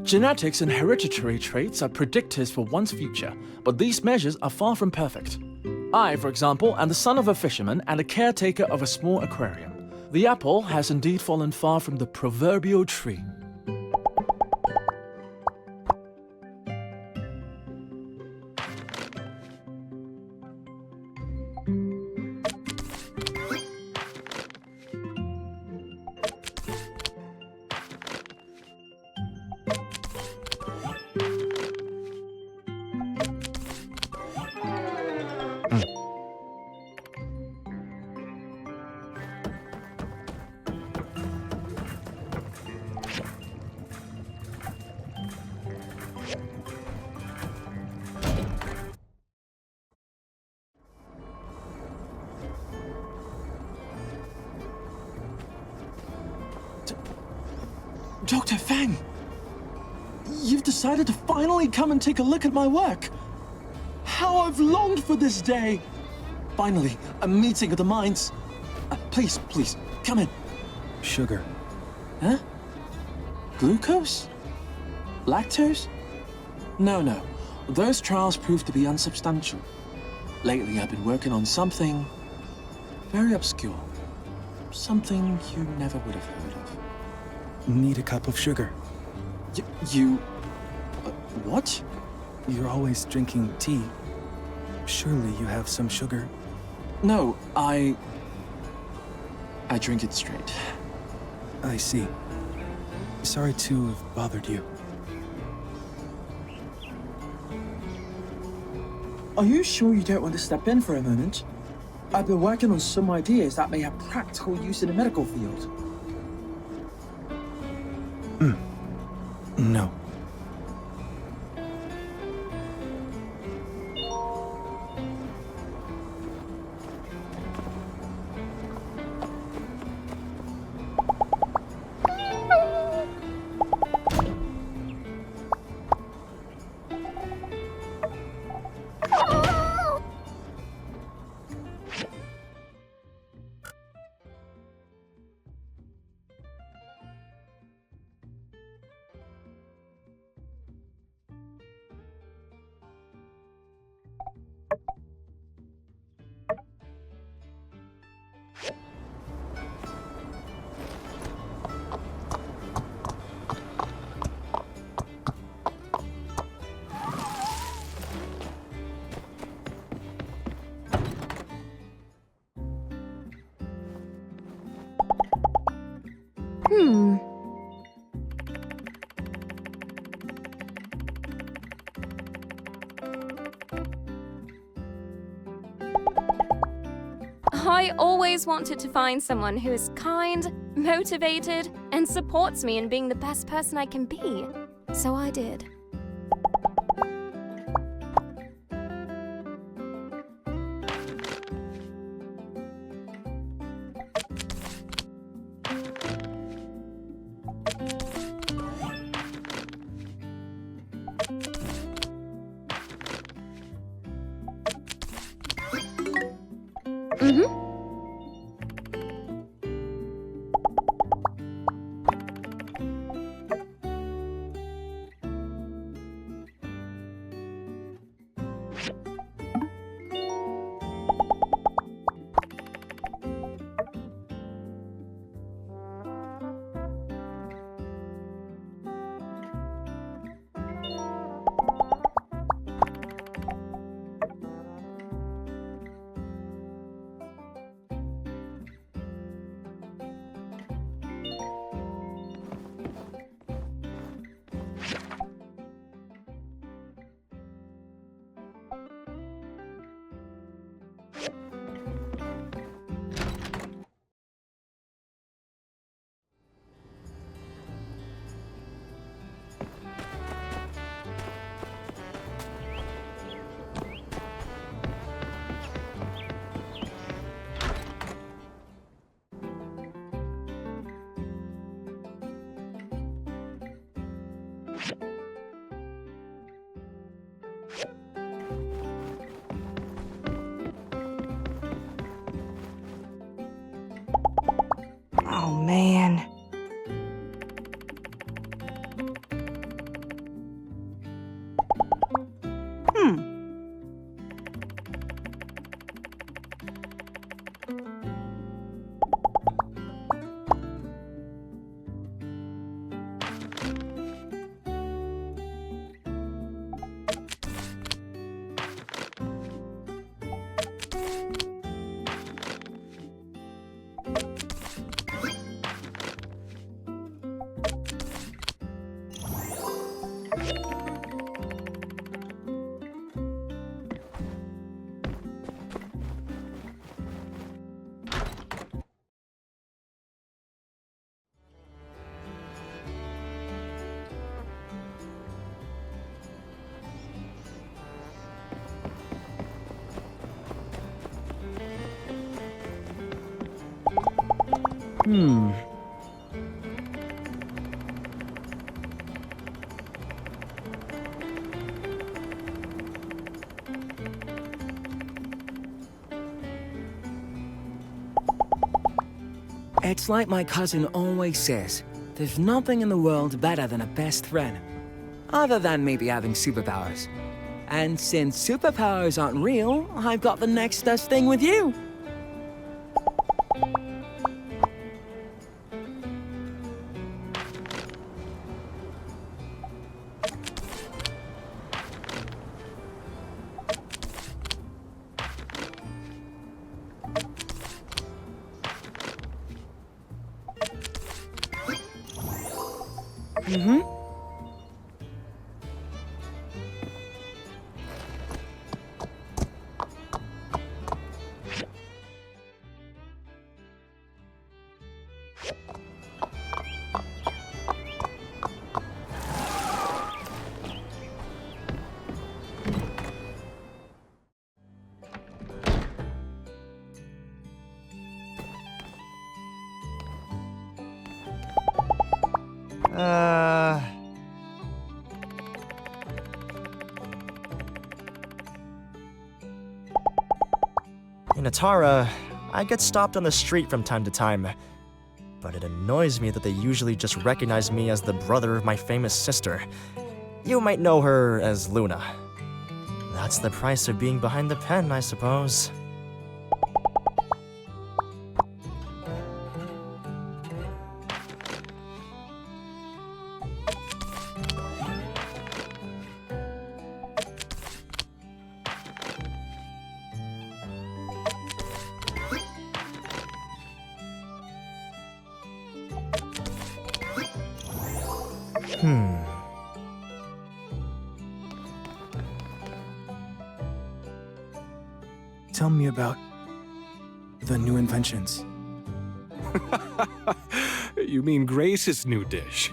Genetics and hereditary traits are predictors for one's future, but these measures are far from perfect. I, for example, am the son of a fisherman and a caretaker of a small aquarium. The apple has indeed fallen far from the proverbial tree. Dr. Fang! You've decided to finally come and take a look at my work! How I've longed for this day! Finally, a meeting of the minds. Please, come in. Sugar. Huh? Glucose? Lactose? No. Those trials proved to be unsubstantial. Lately, I've been working on something very obscure. Something you never would have heard of. Need a cup of sugar. What? You're always drinking tea. Surely you have some sugar. No, I drink it straight. I see. Sorry to have bothered you. Are you sure you don't want to step in for a moment? I've been working on some ideas that may have practical use in the medical field. No. I always wanted to find someone who is kind, motivated, and supports me in being the best person I can be. So I did. Oh, man. It's like my cousin always says, there's nothing in the world better than a best friend. Other than maybe having superpowers. And since superpowers aren't real, I've got the next best thing with you. In Atara, I get stopped on the street from time to time, but it annoys me that they usually just recognize me as the brother of my famous sister. You might know her as Luna. That's the price of being behind the pen, I suppose. Tell me about the new inventions. You mean Grace's new dish?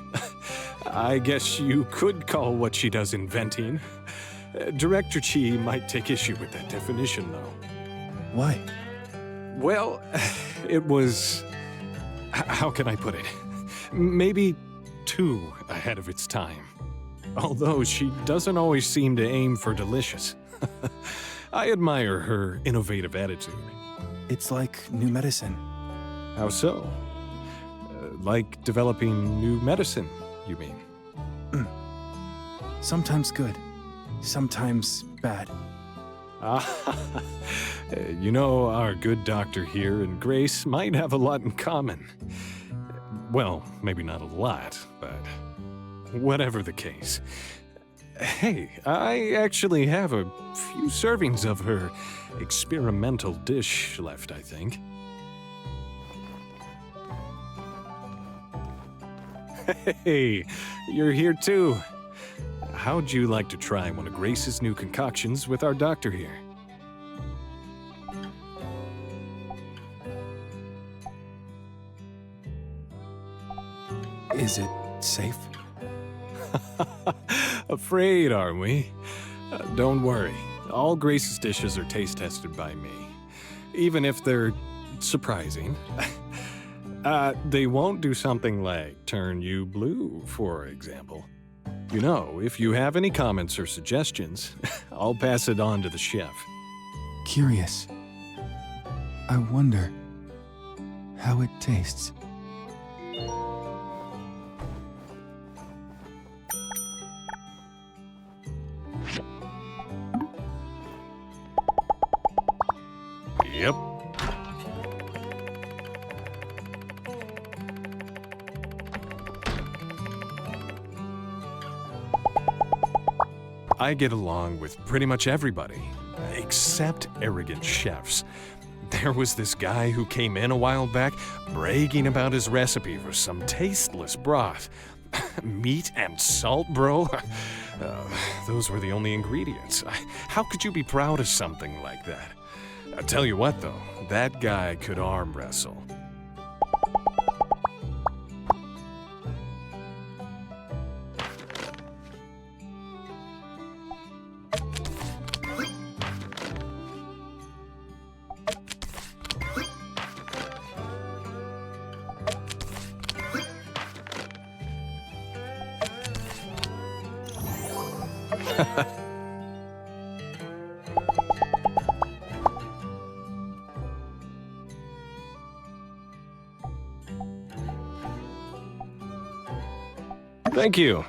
I guess you could call what she does inventing. Director Chi might take issue with that definition, though. Why? Well, it was... how can I put it? Maybe too ahead of its time. Although she doesn't always seem to aim for delicious. I admire her innovative attitude. It's like new medicine. How so? Like developing new medicine, you mean? Sometimes good, sometimes bad. You know, our good doctor here and Grace might have a lot in common. Well, maybe not a lot, but whatever the case. Hey, I actually have a few servings of her experimental dish left, I think. Hey, you're here too. How'd you like to try one of Grace's new concoctions with our doctor here? Is it safe? Afraid, are we? Don't worry. All Grace's dishes are taste tested by me. Even if they're surprising. They won't do something like turn you blue, for example. You know, if you have any comments or suggestions, I'll pass it on to the chef. Curious. I wonder how it tastes. Yep. I get along with pretty much everybody, except arrogant chefs. There was this guy who came in a while back bragging about his recipe for some tasteless broth. Meat and salt, bro? Those were the only ingredients. How could you be proud of something like that? I tell you what, though, that guy could arm wrestle. Thank you.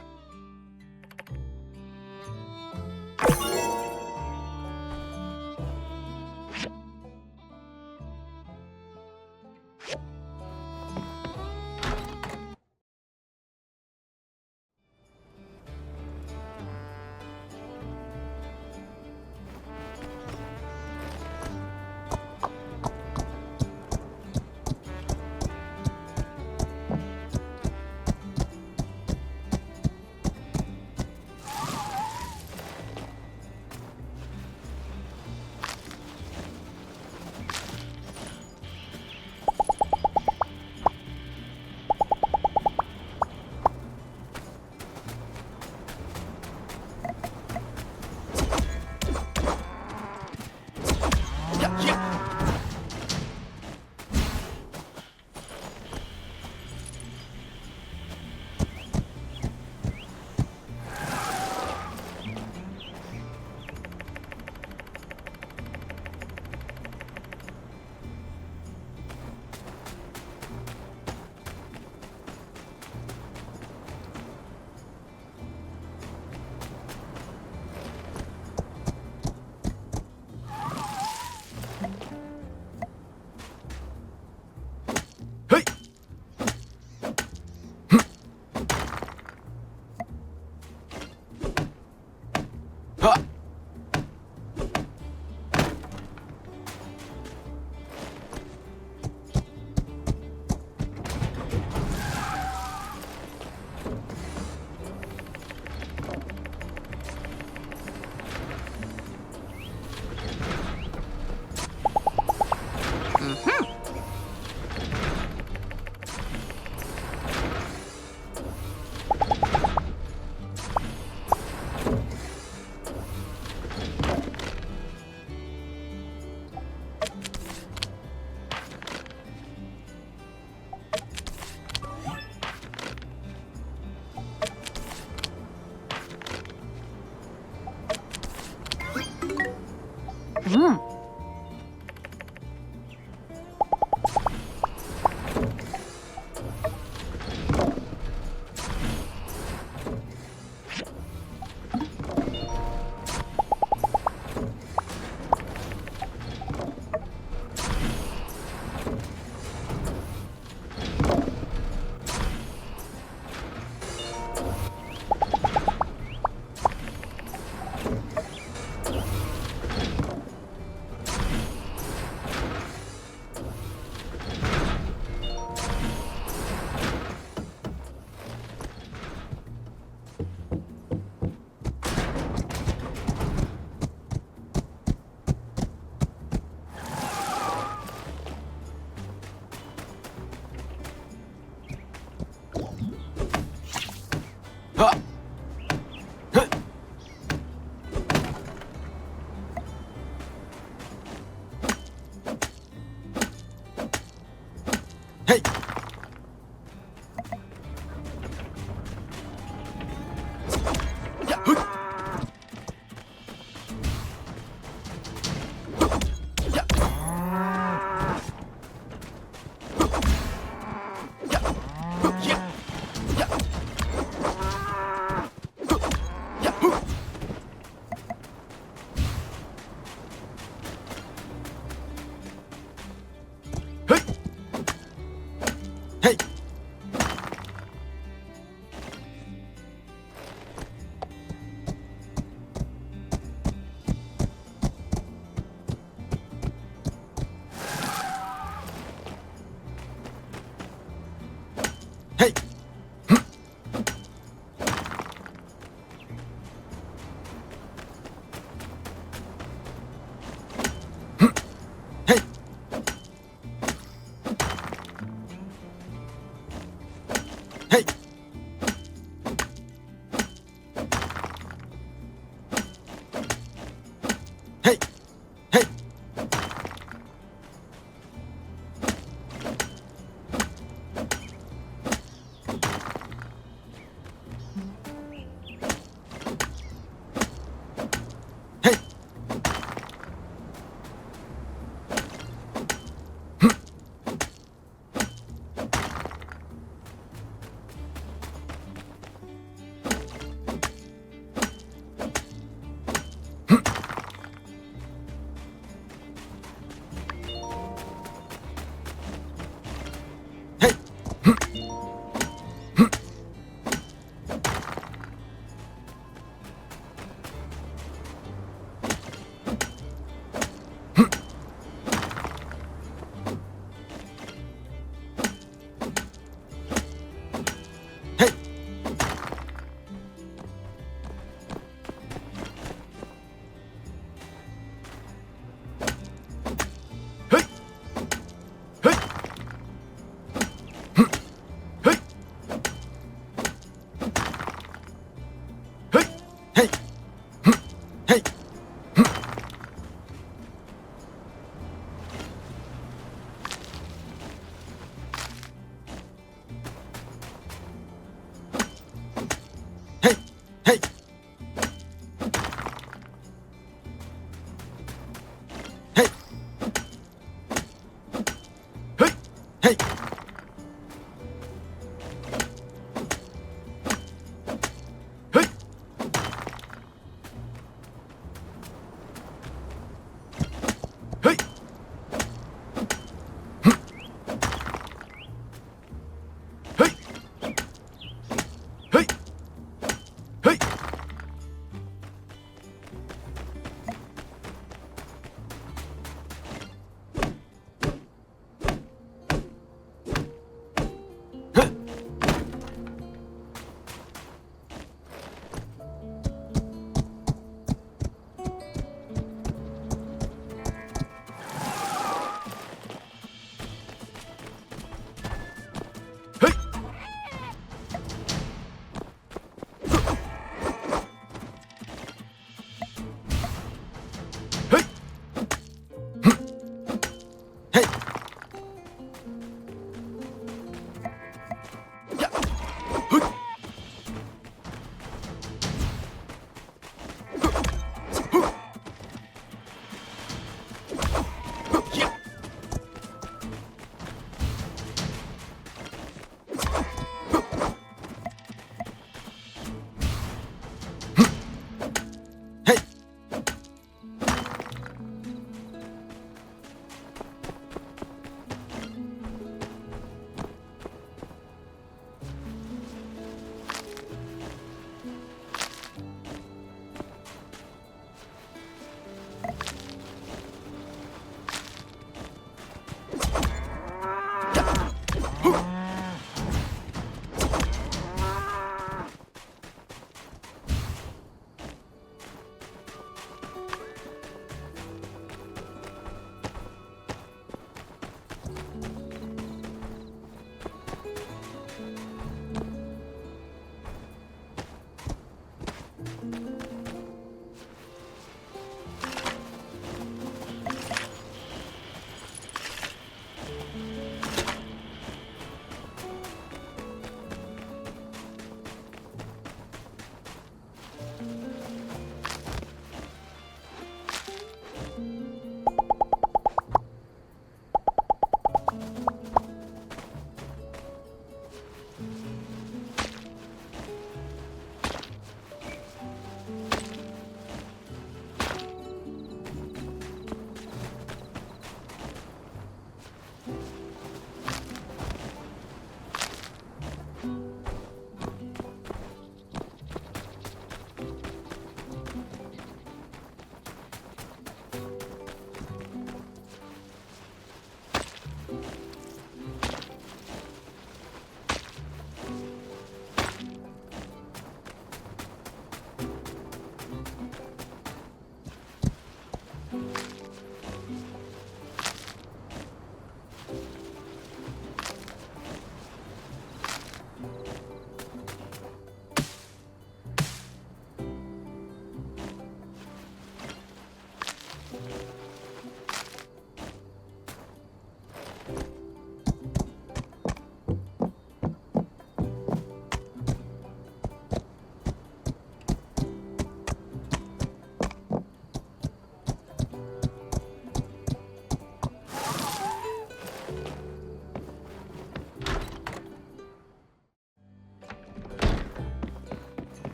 you